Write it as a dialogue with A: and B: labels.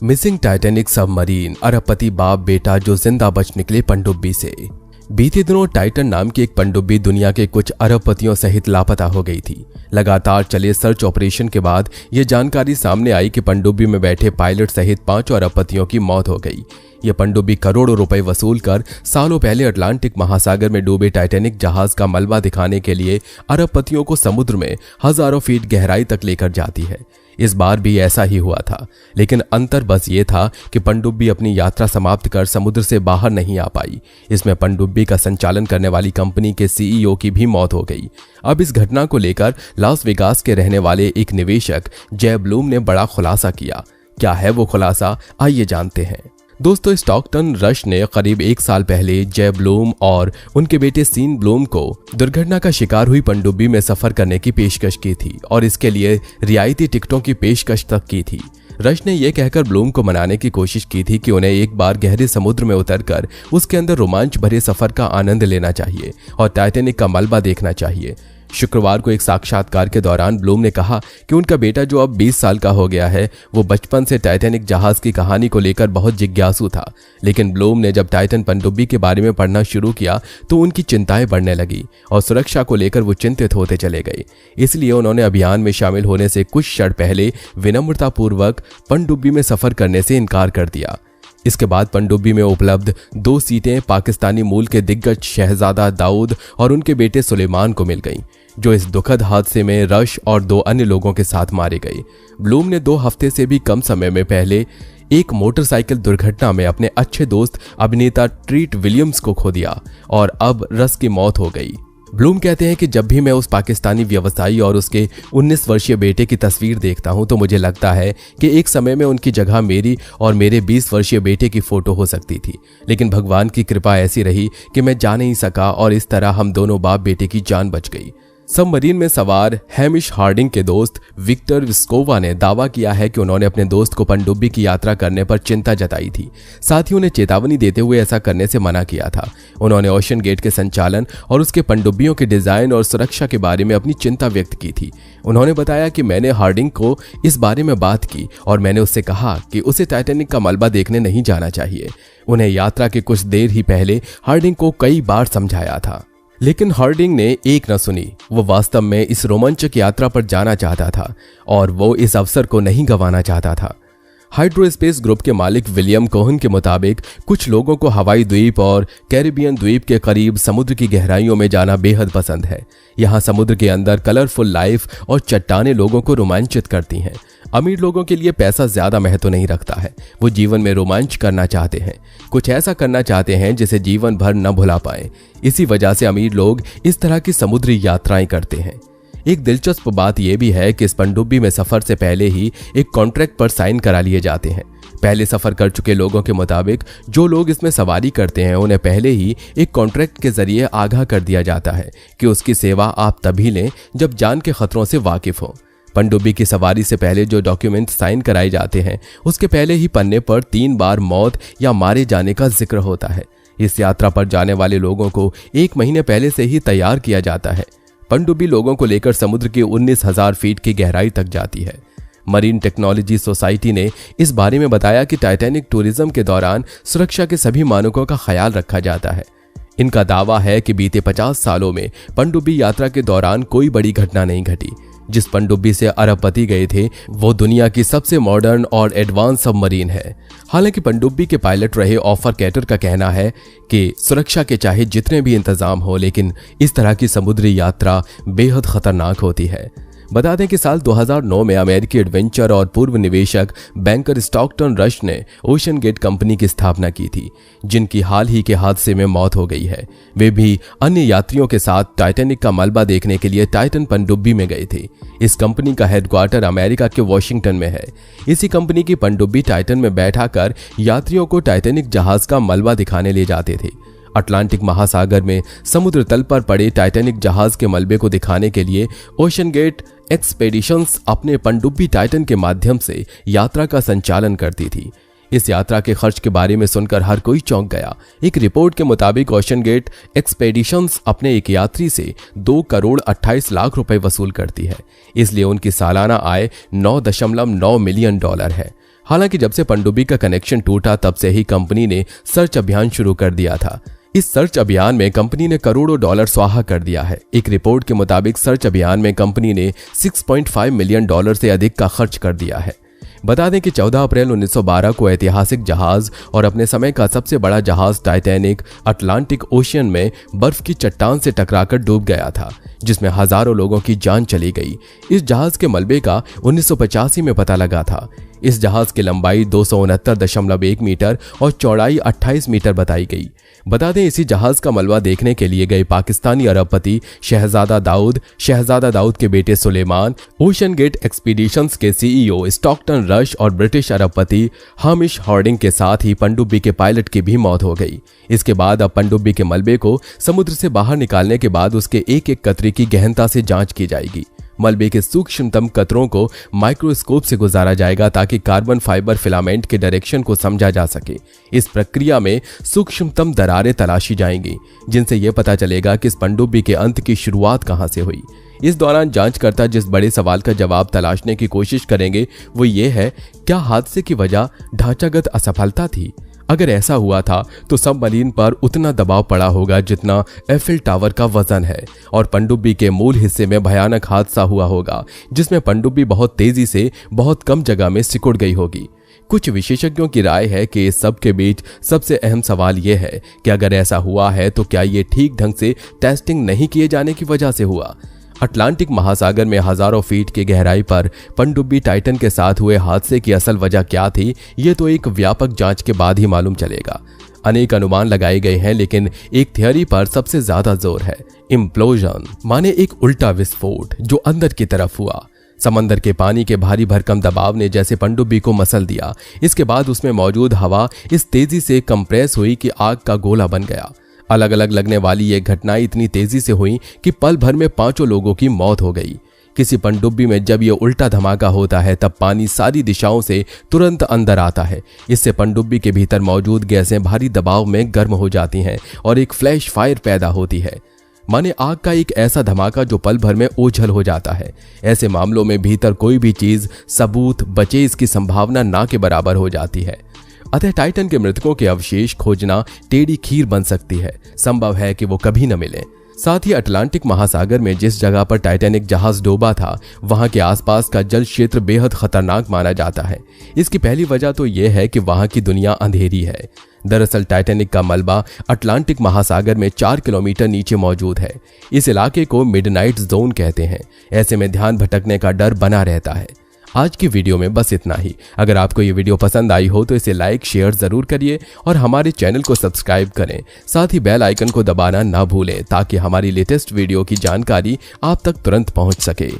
A: Missing Titanic submarine, अरबपति बाप बेटा जो जिंदा बच निकले पनडुब्बी से। बीते दिनों टाइटन नाम की एक पनडुब्बी दुनिया के कुछ अरबपतियों सहित लापता हो गई थी। लगातार चले सर्च ऑपरेशन के बाद यह जानकारी सामने आई कि पनडुब्बी में बैठे पायलट सहित 5 अरबपतियों की मौत हो गई। यह पनडुब्बी करोड़ों रुपए वसूल कर सालों पहले अटलांटिक महासागर में डूबे टाइटैनिक जहाज का मलबा दिखाने के लिए अरबपतियों को समुद्र में हजारों फीट गहराई तक लेकर जाती है। इस बार भी ऐसा ही हुआ था, लेकिन अंतर बस ये था कि पनडुब्बी अपनी यात्रा समाप्त कर समुद्र से बाहर नहीं आ पाई। इसमें पनडुब्बी का संचालन करने वाली कंपनी के सीईओ की भी मौत हो गई। अब इस घटना को लेकर लास वेगास के रहने वाले एक निवेशक जय ब्लूम ने बड़ा खुलासा किया। क्या है वो खुलासा, आइए जानते हैं। दोस्तों, स्टॉकटन रश ने करीब 1 साल पहले जय ब्लूम और उनके बेटे सीन ब्लूम को दुर्घटना का शिकार हुई पनडुब्बी में सफर करने की पेशकश की थी और इसके लिए रियायती टिकटों की पेशकश तक की थी। रश ने यह कहकर ब्लूम को मनाने की कोशिश की थी कि उन्हें एक बार गहरे समुद्र में उतरकर उसके अंदर रोमांच भरे सफर का आनंद लेना चाहिए और टाइटैनिक का मलबा देखना चाहिए। शुक्रवार को एक साक्षात्कार के दौरान ब्लूम ने कहा कि उनका बेटा जो अब 20 साल का हो गया है, वो बचपन से टाइटैनिक जहाज की कहानी को लेकर बहुत जिज्ञासु था। लेकिन ब्लूम ने जब टाइटन पनडुब्बी के बारे में पढ़ना शुरू किया तो उनकी चिंताएं बढ़ने लगी और सुरक्षा को लेकर वो चिंतित होते चले गए। इसलिए उन्होंने अभियान में शामिल होने से कुछ क्षण पहले विनम्रतापूर्वक पनडुब्बी में सफर करने से इनकार कर दिया। इसके बाद पनडुब्बी में उपलब्ध 2 सीटें पाकिस्तानी मूल के दिग्गज शहजादा दाऊद और उनके बेटे सुलेमान को मिल गईं, जो इस दुखद हादसे में रश और 2 अन्य लोगों के साथ मारे गए। ब्लूम ने 2 हफ्ते से भी कम समय में पहले एक मोटरसाइकिल दुर्घटना में अपने अच्छे दोस्त अभिनेता ट्रीट विलियम्स को खो दिया और अब रस की मौत हो गई। ब्लूम कहते हैं कि जब भी मैं उस पाकिस्तानी व्यवसायी और उसके 19 वर्षीय बेटे की तस्वीर देखता हूं तो मुझे लगता है कि एक समय में उनकी जगह मेरी और मेरे 20 वर्षीय बेटे की फोटो हो सकती थी, लेकिन भगवान की कृपा ऐसी रही कि मैं जा नहीं सका और इस तरह हम दोनों बाप बेटे की जान बच गई। सबमरीन में सवार हैमिश हार्डिंग के दोस्त विक्टर विस्कोवा ने दावा किया है कि उन्होंने अपने दोस्त को पनडुब्बी की यात्रा करने पर चिंता जताई थी, साथ ही उन्हें चेतावनी देते हुए ऐसा करने से मना किया था। उन्होंने ओशन गेट के संचालन और उसके पनडुब्बियों के डिजाइन और सुरक्षा के बारे में अपनी चिंता व्यक्त की थी। उन्होंने बताया कि मैंने हार्डिंग को इस बारे में बात की और मैंने उससे कहा कि उसे टाइटैनिक का मलबा देखने नहीं जाना चाहिए। उन्हें यात्रा के कुछ देर ही पहले हार्डिंग को कई बार समझाया था, लेकिन हार्डिंग ने एक न सुनी। वो वास्तव में इस रोमांचक यात्रा पर जाना चाहता था और वो इस अवसर को नहीं गंवाना चाहता था। हाइड्रोस्पेस ग्रुप के मालिक विलियम कोहन के मुताबिक कुछ लोगों को हवाई द्वीप और कैरिबियन द्वीप के करीब समुद्र की गहराइयों में जाना बेहद पसंद है। यहाँ समुद्र के अंदर कलरफुल लाइफ और चट्टानें लोगों को रोमांचित करती हैं। अमीर लोगों के लिए पैसा ज्यादा महत्व नहीं रखता है, वो जीवन में रोमांच करना चाहते हैं, कुछ ऐसा करना चाहते हैं जिसे जीवन भर न भुला पाए। इसी वजह से अमीर लोग इस तरह की समुद्री यात्राएं करते हैं। एक दिलचस्प बात यह भी है कि इस पनडुब्बी में सफर से पहले ही एक कॉन्ट्रैक्ट पर साइन करा लिए जाते हैं। पहले सफर कर चुके लोगों के मुताबिक जो लोग इसमें सवारी करते हैं उन्हें पहले ही एक कॉन्ट्रैक्ट के जरिए आगाह कर दिया जाता है कि उसकी सेवा आप तभी लें जब जान के खतरों से वाकिफ हो। पनडुब्बी की सवारी से पहले जो डॉक्यूमेंट साइन कराए जाते हैं उसके पहले ही पन्ने पर 3 बार मौत या मारे जाने का जिक्र होता है। इस यात्रा पर जाने वाले लोगों को 1 महीने पहले से ही तैयार किया जाता है। पनडुब्बी लोगों को लेकर समुद्र की 19,000 फीट की गहराई तक जाती है। मरीन टेक्नोलॉजी सोसाइटी ने इस बारे में बताया कि टाइटैनिक टूरिज्म के दौरान सुरक्षा के सभी मानकों का ख्याल रखा जाता है। इनका दावा है कि बीते 50 सालों में पनडुब्बी यात्रा के दौरान कोई बड़ी घटना नहीं घटी। जिस पनडुब्बी से अरबपति गए थे वो दुनिया की सबसे मॉडर्न और एडवांस सबमरीन है। हालांकि पनडुब्बी के पायलट रहे ऑफर कैटर का कहना है कि सुरक्षा के चाहे जितने भी इंतजाम हो, लेकिन इस तरह की समुद्री यात्रा बेहद खतरनाक होती है। बता दें कि साल 2009 में अमेरिकी एडवेंचर और पूर्व निवेशक बैंकर स्टॉकटन रश ने ओशन गेट कंपनी की स्थापना की थी, जिनकी हाल ही के हादसे में मौत हो गई है। वे भी अन्य यात्रियों के साथ टाइटैनिक का मलबा देखने के लिए टाइटन पनडुब्बी में गए थे। इस कंपनी का हेडक्वार्टर अमेरिका के वॉशिंगटन में है। इसी कंपनी की पनडुब्बी टाइटन में बैठाकर यात्रियों को टाइटैनिक जहाज का मलबा दिखाने ले जाते थे। अटलांटिक महासागर में समुद्र तल पर पड़े टाइटैनिक जहाज के मलबे को दिखाने के लिए ओशन गेट एक्सपेडिशंस अपने पनडुब्बी टाइटन के माध्यम से यात्रा का संचालन करती थी। इस यात्रा के खर्च के बारे में सुनकर हर कोई चौंक गया। एक रिपोर्ट के मुताबिक ओशन गेट एक्सपेडिशंस अपने एक यात्री से 2 करोड़ 28 लाख रुपए वसूल करती है, इसलिए उनकी सालाना आय $9.9 मिलियन है। हालांकि जब से पनडुब्बी का कनेक्शन टूटा तब से ही कंपनी ने सर्च अभियान शुरू कर दिया था। इस सर्च अभियान में कंपनी ने करोड़ों डॉलर स्वाहा कर दिया है। एक रिपोर्ट के मुताबिक सर्च अभियान में कंपनी ने 6.5 मिलियन डॉलर से अधिक का खर्च कर दिया है। बता दें कि 14 अप्रैल 1912 को ऐतिहासिक जहाज और अपने समय का सबसे बड़ा जहाज टाइटैनिक अटलांटिक ओशियन में बर्फ की चट्टान से टकराकर डूब गया था, जिसमें हजारों लोगों की जान चली गई। इस जहाज के मलबे का 1985 में पता लगा था। इस जहाज की लंबाई 269.1 मीटर और चौड़ाई 28 मीटर बताई गई। बता दें, इसी जहाज का मलबा देखने के लिए गए पाकिस्तानी अरबपति शहजादा दाऊद के बेटे सुलेमान, ओशन गेट एक्सपीडिशंस के सीईओ स्टॉकटन रश और ब्रिटिश अरबपति हामिश हार्डिंग के साथ ही पनडुब्बी के पायलट की भी मौत हो गई। इसके बाद अब पनडुब्बी के मलबे को समुद्र से बाहर निकालने के बाद उसके एक एक कतरे की गहनता से जांच की जाएगी। मलबे के सूक्ष्मतम कतरों को माइक्रोस्कोप से गुजारा जाएगा ताकि कार्बन फाइबर फिलामेंट के डायरेक्शन को समझा जा सके। इस प्रक्रिया में सूक्ष्मतम दरारें तलाशी जाएंगी, जिनसे यह पता चलेगा कि इस पनडुब्बी के अंत की शुरुआत कहां से हुई। इस दौरान जांचकर्ता जिस बड़े सवाल का जवाब तलाशने की कोशिश करेंगे वो ये है, क्या हादसे की वजह ढांचागत असफलता थी? अगर ऐसा हुआ था तो सबमरीन पर उतना दबाव पड़ा होगा जितना एफिल टावर का वजन है, और पनडुब्बी के मूल हिस्से में भयानक हादसा हुआ होगा जिसमें पनडुब्बी बहुत तेजी से बहुत कम जगह में सिकुड़ गई होगी। कुछ विशेषज्ञों की राय है कि इस सब के बीच सबसे अहम सवाल यह है कि अगर ऐसा हुआ है तो क्या ये ठीक ढंग से टेस्टिंग नहीं किए जाने की वजह से हुआ। अटलांटिक महासागर में हजारों फीट की गहराई पर पनडुब्बी टाइटन के साथ हुए हादसे की असल वजह क्या थी, ये तो एक व्यापक जांच के बाद ही मालूम चलेगा। अनेक अनुमान लगाए गए हैं, लेकिन एक थियरी पर सबसे ज्यादा जोर है। इम्प्लोजन माने एक उल्टा विस्फोट जो अंदर की तरफ हुआ। समंदर के पानी के भारी भरकम दबाव ने जैसे पनडुब्बी को मसल दिया। इसके बाद उसमें मौजूद हवा इस तेजी से कंप्रेस हुई कि आग का गोला बन गया। अलग अलग लगने वाली ये घटनाएं इतनी तेजी से हुई कि पल भर में 5 लोगों की मौत हो गई। किसी पनडुब्बी में जब ये उल्टा धमाका होता है तब पानी सारी दिशाओं से तुरंत अंदर आता है। इससे पनडुब्बी के भीतर मौजूद गैसें भारी दबाव में गर्म हो जाती हैं और एक फ्लैश फायर पैदा होती है, माने आग का एक ऐसा धमाका जो पल भर में ओझल हो जाता है। ऐसे मामलों में भीतर कोई भी चीज सबूत बचे इसकी संभावना ना के बराबर हो जाती है। अतः टाइटन के मृतकों के अवशेष खोजना टेढ़ी खीर बन सकती है। संभव है कि वो कभी न मिले। साथ ही अटलांटिक महासागर में जिस जगह पर टाइटैनिक जहाज डूबा था वहां के आसपास का जल क्षेत्र बेहद खतरनाक माना जाता है। इसकी पहली वजह तो यह है कि वहां की दुनिया अंधेरी है। दरअसल टाइटैनिक का मलबा अटलांटिक महासागर में 4 किलोमीटर नीचे मौजूद है। इस इलाके को मिडनाइट जोन कहते हैं। ऐसे में ध्यान भटकने का डर बना रहता है। आज की वीडियो में बस इतना ही। अगर आपको ये वीडियो पसंद आई हो तो इसे लाइक शेयर जरूर करिए और हमारे चैनल को सब्सक्राइब करें। साथ ही बेल आइकन को दबाना ना भूलें ताकि हमारी लेटेस्ट वीडियो की जानकारी आप तक तुरंत पहुंच सके।